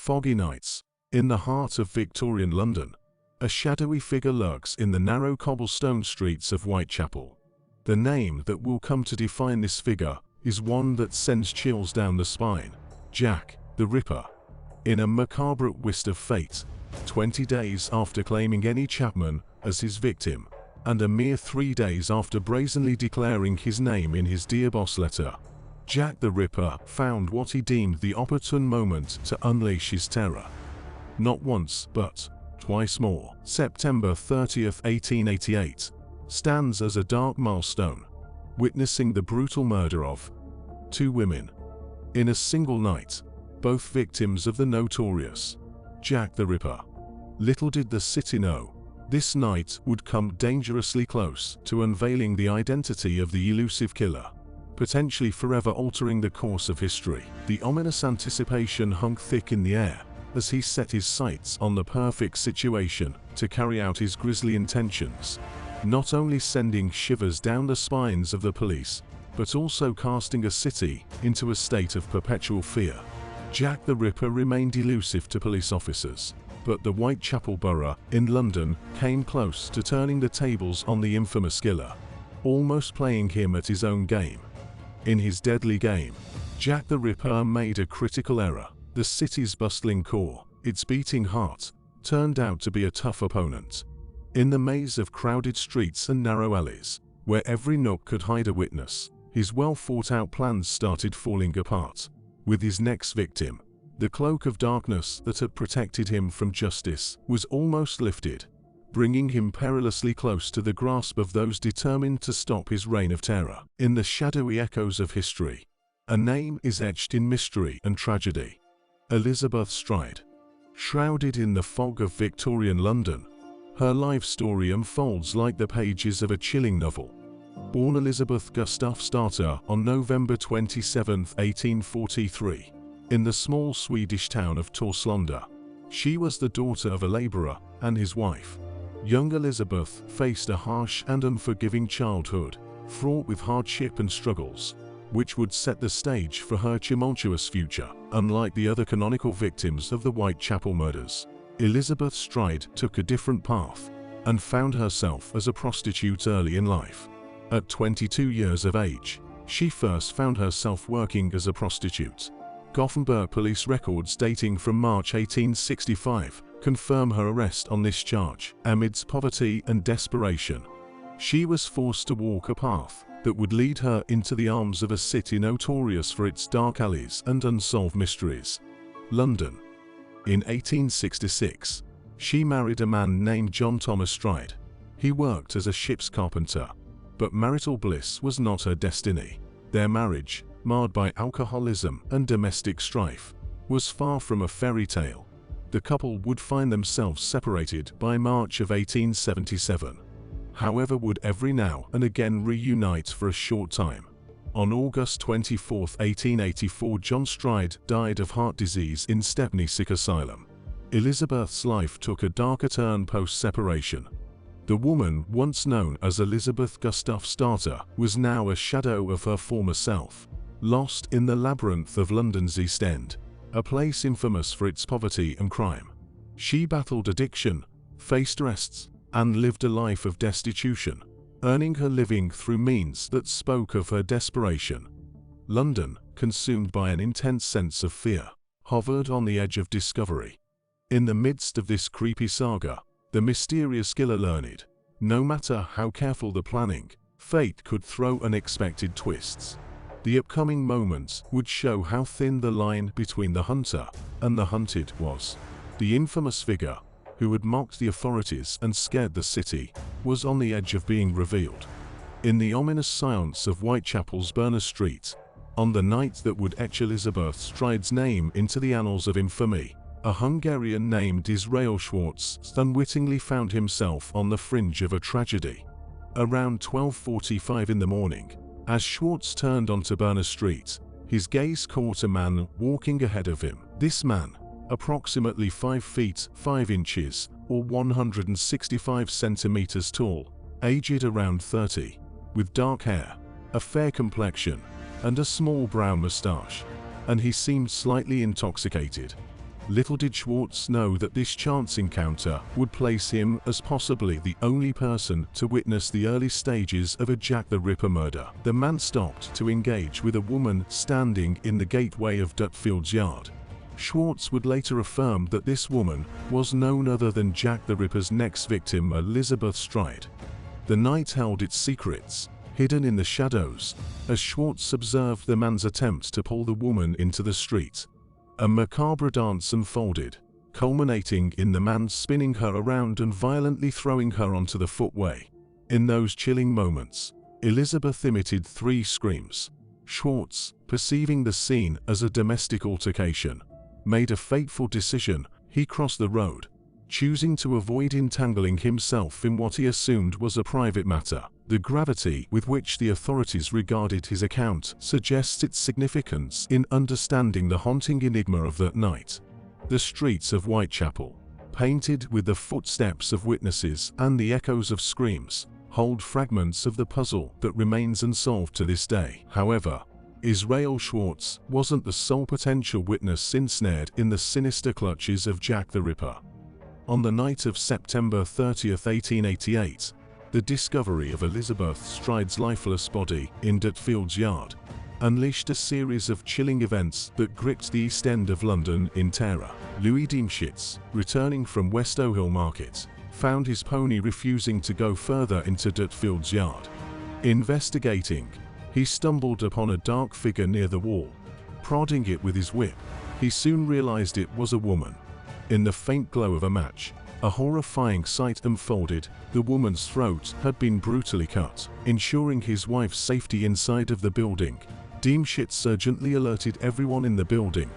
Foggy nights. In the heart of Victorian London, a shadowy figure lurks in the narrow cobblestone streets of Whitechapel. The name that will come to define this figure is one that sends chills down the spine: Jack the Ripper. In a macabre twist of fate, 20 days after claiming Annie Chapman as his victim, and a mere 3 days after brazenly declaring his name in his Dear Boss letter, Jack the Ripper found what he deemed the opportune moment to unleash his terror. Not once, but twice more. September 30th, 1888, stands as a dark milestone, witnessing the brutal murder of 2 women in a single night, both victims of the notorious Jack the Ripper. Little did the city know, this night would come dangerously close to unveiling the identity of the elusive killer, potentially forever altering the course of history. The ominous anticipation hung thick in the air as he set his sights on the perfect situation to carry out his grisly intentions, not only sending shivers down the spines of the police, but also casting a city into a state of perpetual fear. Jack the Ripper remained elusive to police officers, but the Whitechapel Borough in London came close to turning the tables on the infamous killer, almost playing him at his own game. In his deadly game, Jack the Ripper made a critical error. The city's bustling core, its beating heart, turned out to be a tough opponent. In the maze of crowded streets and narrow alleys, where every nook could hide a witness, his well-thought-out plans started falling apart. With his next victim, the cloak of darkness that had protected him from justice was almost lifted, bringing him perilously close to the grasp of those determined to stop his reign of terror. In the shadowy echoes of history, a name is etched in mystery and tragedy: Elizabeth Stride. Shrouded in the fog of Victorian London, her life story unfolds like the pages of a chilling novel. Born Elizabeth Gustaf Starter on November 27, 1843, in the small Swedish town of Torslanda, she was the daughter of a labourer and his wife. Young Elizabeth faced a harsh and unforgiving childhood, fraught with hardship and struggles, which would set the stage for her tumultuous future. Unlike the other canonical victims of the Whitechapel murders, Elizabeth Stride took a different path and found herself as a prostitute early in life. At 22 years of age, she first found herself working as a prostitute. Gothenburg police records dating from March 1865 confirm her arrest on this charge. Amidst poverty and desperation, she was forced to walk a path that would lead her into the arms of a city notorious for its dark alleys and unsolved mysteries: London. In 1866, she married a man named John Thomas Stride. He worked as a ship's carpenter, but marital bliss was not her destiny. Their marriage, marred by alcoholism and domestic strife, was far from a fairy tale. The couple would find themselves separated by March of 1877. However, would every now and again reunite for a short time. On August 24, 1884, John Stride died of heart disease in Stepney Sick Asylum. Elizabeth's life took a darker turn post-separation. The woman once known as Elizabeth Gustaf Starter was now a shadow of her former self, lost in the labyrinth of London's East End, a place infamous for its poverty and crime. She battled addiction, faced arrests, and lived a life of destitution, earning her living through means that spoke of her desperation. London, consumed by an intense sense of fear, hovered on the edge of discovery. In the midst of this creepy saga, the mysterious killer learned, no matter how careful the planning, fate could throw unexpected twists. The upcoming moments would show how thin the line between the hunter and the hunted was. The infamous figure, who had mocked the authorities and scared the city, was on the edge of being revealed. In the ominous silence of Whitechapel's Berners Street, on the night that would etch Elizabeth Stride's name into the annals of infamy, a Hungarian named Israel Schwartz unwittingly found himself on the fringe of a tragedy. Around 12:45 in the morning, as Schwartz turned onto Berners Street, his gaze caught a man walking ahead of him. This man, approximately 5 feet 5 inches or 165 centimeters tall, aged around 30, with dark hair, a fair complexion, and a small brown mustache, and he seemed slightly intoxicated. Little did Schwartz know that this chance encounter would place him as possibly the only person to witness the early stages of a Jack the Ripper murder. The man stopped to engage with a woman standing in the gateway of Dutfield's yard. Schwartz would later affirm that this woman was none other than Jack the Ripper's next victim, Elizabeth Stride. The night held its secrets, hidden in the shadows, as Schwartz observed the man's attempt to pull the woman into the street. A macabre dance unfolded, culminating in the man spinning her around and violently throwing her onto the footway. In those chilling moments, Elizabeth emitted 3 screams. Schwartz, perceiving the scene as a domestic altercation, made a fateful decision. He crossed the road, choosing to avoid entangling himself in what he assumed was a private matter. The gravity with which the authorities regarded his account suggests its significance in understanding the haunting enigma of that night. The streets of Whitechapel, painted with the footsteps of witnesses and the echoes of screams, hold fragments of the puzzle that remains unsolved to this day. However, Israel Schwartz wasn't the sole potential witness ensnared in the sinister clutches of Jack the Ripper. On the night of September 30, 1888, the discovery of Elizabeth Stride's lifeless body in Dutfield's yard unleashed a series of chilling events that gripped the East End of London in terror. Louis Diemschitz, returning from Westohill Market, found his pony refusing to go further into Dutfield's yard. Investigating, he stumbled upon a dark figure near the wall. Prodding it with his whip, he soon realized it was a woman. In the faint glow of a match, a horrifying sight unfolded. The woman's throat had been brutally cut. Ensuring his wife's safety inside of the building, Diemschitz urgently alerted everyone in the building,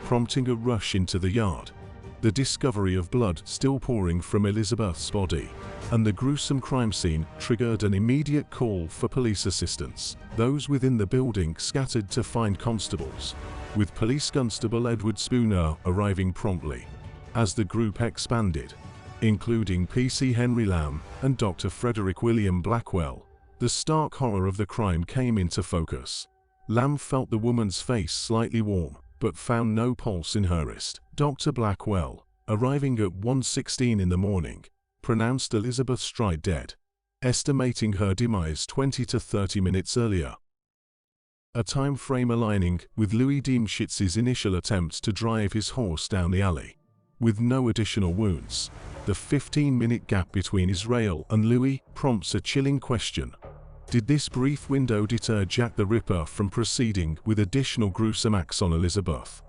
prompting a rush into the yard. The discovery of blood still pouring from Elizabeth's body and the gruesome crime scene triggered an immediate call for police assistance. Those within the building scattered to find constables, with Police Constable Edward Spooner arriving promptly. As the group expanded, including PC Henry Lamb and Dr. Frederick William Blackwell, the stark horror of the crime came into focus. Lamb felt the woman's face slightly warm, but found no pulse in her wrist. Dr. Blackwell, arriving at 1:16 in the morning, pronounced Elizabeth Stride dead, estimating her demise 20 to 30 minutes earlier. A time frame aligning with Louis Diemschitz's initial attempts to drive his horse down the alley. With no additional wounds, the 15-minute gap between Israel and Louis prompts a chilling question. Did this brief window deter Jack the Ripper from proceeding with additional gruesome acts on Elizabeth?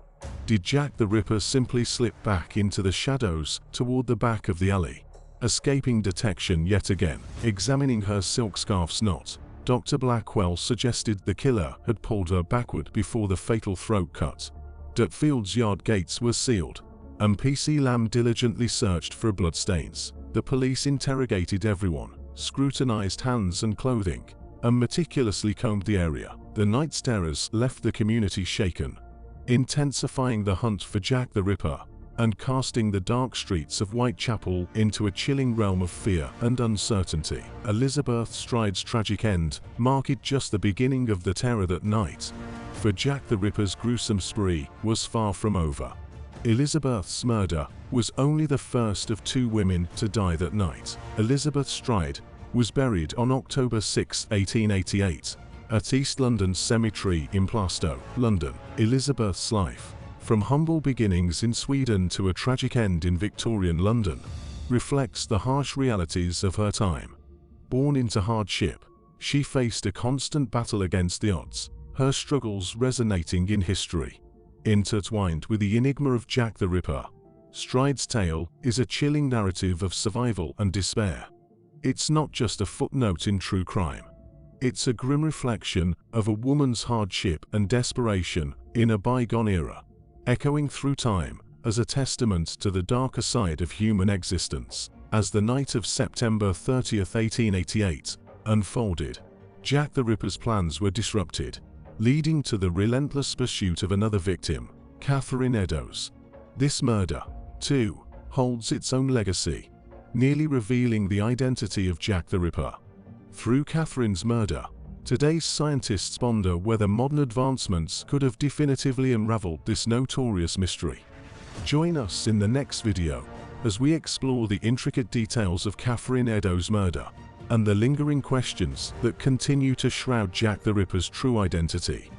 Did Jack the Ripper simply slip back into the shadows toward the back of the alley, escaping detection yet again? Examining her silk scarf's knot, Dr. Blackwell suggested the killer had pulled her backward before the fatal throat cut. Dutfield's yard gates were sealed, and PC Lamb diligently searched for bloodstains. The police interrogated everyone, scrutinized hands and clothing, and meticulously combed the area. The night's terrors left the community shaken, intensifying the hunt for Jack the Ripper and casting the dark streets of Whitechapel into a chilling realm of fear and uncertainty. Elizabeth Stride's tragic end marked just the beginning of the terror that night, for Jack the Ripper's gruesome spree was far from over. Elizabeth's murder was only the first of 2 women to die that night. Elizabeth Stride was buried on October 6, 1888, at East London Cemetery in Plaistow, London. Elizabeth's life, from humble beginnings in Sweden to a tragic end in Victorian London, reflects the harsh realities of her time. Born into hardship, she faced a constant battle against the odds, her struggles resonating in history. Intertwined with the enigma of Jack the Ripper, Stride's tale is a chilling narrative of survival and despair. It's not just a footnote in true crime. It's a grim reflection of a woman's hardship and desperation in a bygone era, echoing through time as a testament to the darker side of human existence. As the night of September 30, 1888, unfolded, Jack the Ripper's plans were disrupted, leading to the relentless pursuit of another victim, Catherine Eddowes. This murder, too, holds its own legacy, nearly revealing the identity of Jack the Ripper. Through Catherine's murder, today's scientists ponder whether modern advancements could have definitively unraveled this notorious mystery. Join us in the next video as we explore the intricate details of Catherine Eddowes' murder and the lingering questions that continue to shroud Jack the Ripper's true identity.